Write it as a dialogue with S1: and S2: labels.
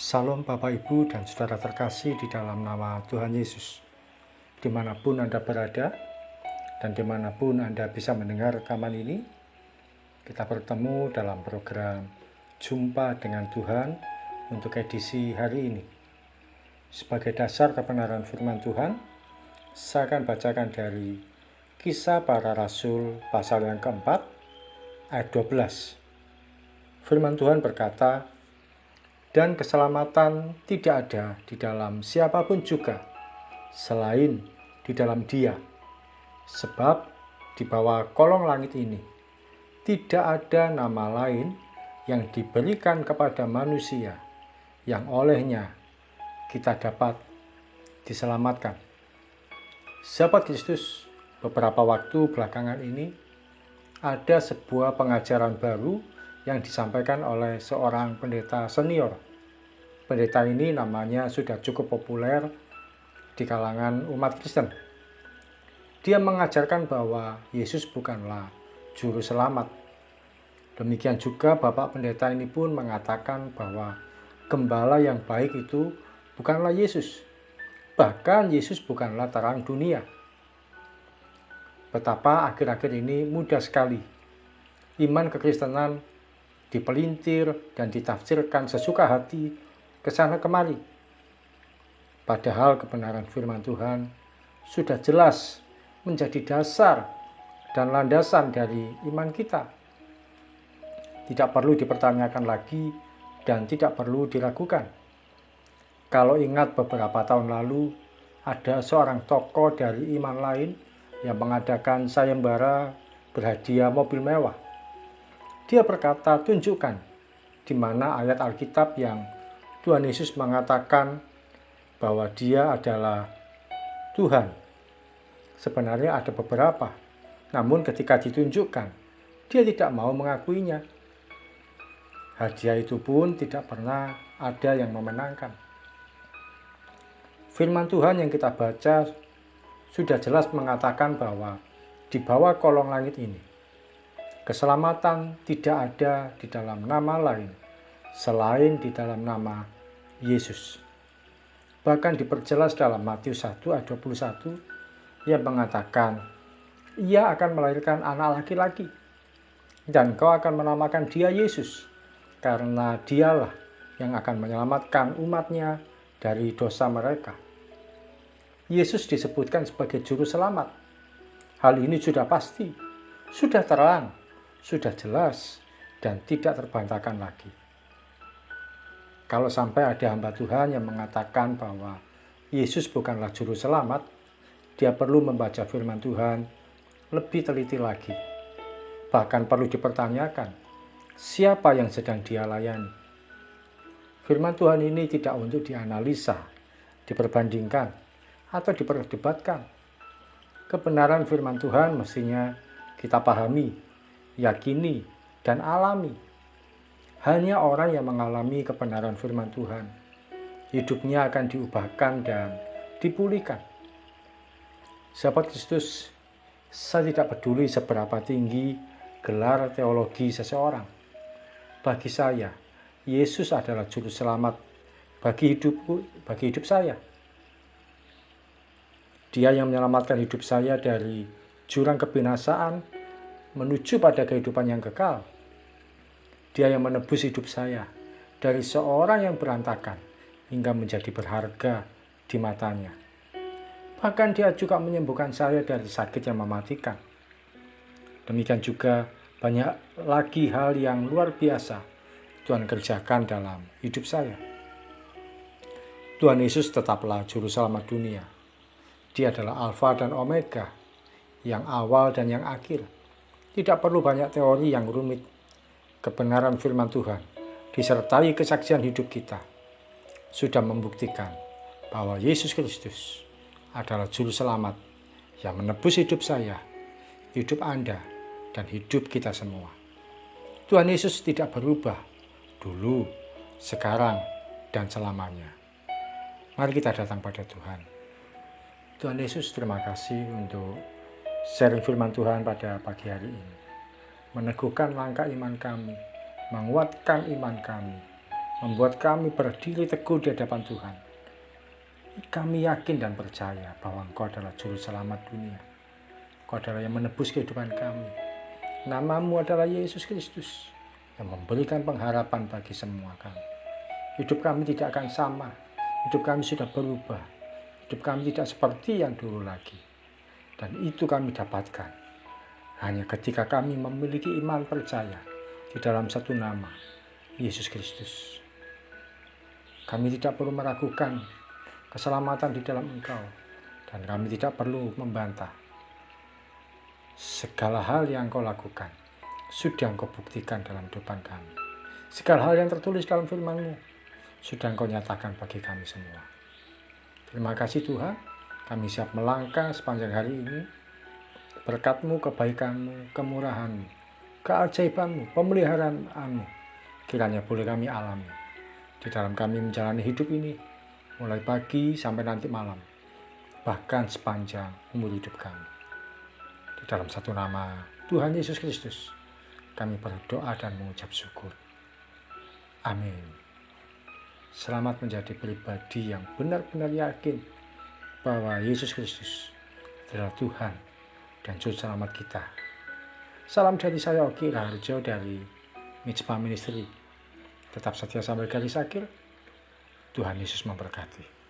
S1: Salam Bapak Ibu dan Saudara terkasih di dalam nama Tuhan Yesus. Dimanapun Anda berada dan dimanapun Anda bisa mendengar rekaman ini, kita bertemu dalam program Jumpa dengan Tuhan untuk edisi hari ini. Sebagai dasar kebenaran firman Tuhan, saya akan bacakan dari Kisah Para Rasul pasal yang keempat, ayat 12. Firman Tuhan berkata, "Dan keselamatan tidak ada di dalam siapapun juga, selain di dalam Dia. Sebab di bawah kolong langit ini, tidak ada nama lain yang diberikan kepada manusia, yang olehnya kita dapat diselamatkan." Sahabat Kristus, beberapa waktu belakangan ini, ada sebuah pengajaran baru yang disampaikan oleh seorang pendeta senior. Pendeta ini namanya sudah cukup populer di kalangan umat Kristen. Dia mengajarkan bahwa Yesus bukanlah juru selamat. Demikian juga Bapak Pendeta ini pun mengatakan bahwa gembala yang baik itu bukanlah Yesus. Bahkan Yesus bukanlah terang dunia. Betapa akhir-akhir ini mudah sekali iman kekristenan dipelintir dan ditafsirkan sesuka hati ke sana kemari. Padahal kebenaran firman Tuhan sudah jelas menjadi dasar dan landasan dari iman kita. Tidak perlu dipertanyakan lagi dan tidak perlu diragukan. Kalau ingat beberapa tahun lalu, ada seorang tokoh dari iman lain yang mengadakan sayembara berhadiah mobil mewah. Dia berkata, "Tunjukkan di mana ayat Alkitab yang Tuhan Yesus mengatakan bahwa Dia adalah Tuhan." Sebenarnya ada beberapa, namun ketika ditunjukkan, dia tidak mau mengakuinya. Hadiah itu pun tidak pernah ada yang memenangkan. Firman Tuhan yang kita baca sudah jelas mengatakan bahwa di bawah kolong langit ini, keselamatan tidak ada di dalam nama lain selain di dalam nama Yesus. Bahkan diperjelas dalam Matius 1 ayat 21 yang mengatakan, "Ia akan melahirkan anak laki-laki, dan kau akan menamakan dia Yesus, karena dialah yang akan menyelamatkan umatnya dari dosa mereka." Yesus disebutkan sebagai juru selamat. Hal ini sudah pasti, sudah terang, sudah jelas, dan tidak terbantahkan lagi. Kalau sampai ada hamba Tuhan yang mengatakan bahwa Yesus bukanlah juru selamat, dia perlu membaca firman Tuhan lebih teliti lagi. Bahkan perlu dipertanyakan, siapa yang sedang dia layani? Firman Tuhan ini tidak untuk dianalisa, diperbandingkan, atau diperdebatkan. Kebenaran firman Tuhan mestinya kita pahami, yakini, dan alami. Hanya orang yang mengalami kebenaran firman Tuhan, hidupnya akan diubahkan dan dipulihkan. Sahabat Kristus, saya tidak peduli seberapa tinggi gelar teologi seseorang. Bagi saya, Yesus adalah juru selamat bagi hidup saya. Dia yang menyelamatkan hidup saya dari jurang kebinasaan menuju pada kehidupan yang kekal. Dia yang menebus hidup saya dari seorang yang berantakan hingga menjadi berharga di matanya. Bahkan dia juga menyembuhkan saya dari sakit yang mematikan. Demikian juga banyak lagi hal yang luar biasa Tuhan kerjakan dalam hidup saya. Tuhan Yesus tetaplah juru selamat dunia. Dia adalah Alfa dan Omega, yang awal dan yang akhir. Tidak perlu banyak teori yang rumit. Kebenaran firman Tuhan disertai kesaksian hidup kita sudah membuktikan bahwa Yesus Kristus adalah juru selamat yang menebus hidup saya, hidup Anda, dan hidup kita semua. Tuhan Yesus tidak berubah dulu, sekarang, dan selamanya. Mari kita datang pada Tuhan. Tuhan Yesus, terima kasih untuk sharing firman Tuhan pada pagi hari ini. Meneguhkan langkah iman kami, menguatkan iman kami, membuat kami berdiri teguh di hadapan Tuhan. Kami yakin dan percaya bahwa Engkau adalah Juru Selamat dunia. Engkau adalah yang menebus kehidupan kami. Namamu adalah Yesus Kristus yang memberikan pengharapan bagi semua kami. Hidup kami tidak akan sama. Hidup kami sudah berubah. Hidup kami tidak seperti yang dulu lagi. Dan itu kami dapatkan hanya ketika kami memiliki iman percaya di dalam satu nama, Yesus Kristus. Kami tidak perlu meragukan keselamatan di dalam Engkau, dan kami tidak perlu membantah. Segala hal yang Engkau lakukan sudah Engkau buktikan dalam kehidupan kami. Segala hal yang tertulis dalam firman-Mu sudah Engkau nyatakan bagi kami semua. Terima kasih Tuhan, kami siap melangkah sepanjang hari ini. Berkat-Mu, kebaikan-Mu, kemurahan-Mu, keajaiban-Mu, pemeliharaanmu kiranya boleh kami alami di dalam kami menjalani hidup ini, mulai pagi sampai nanti malam, bahkan sepanjang umur hidup kami. Di dalam satu nama Tuhan Yesus Kristus, kami berdoa dan mengucap syukur. Amin. Selamat menjadi pribadi yang benar-benar yakin bahwa Yesus Kristus adalah Tuhan dan Juru Selamat kita. Salam dari saya, Oki Raharjo dari Mitspa Ministry. Tetap setia sampai garis akhir. Tuhan Yesus memberkati.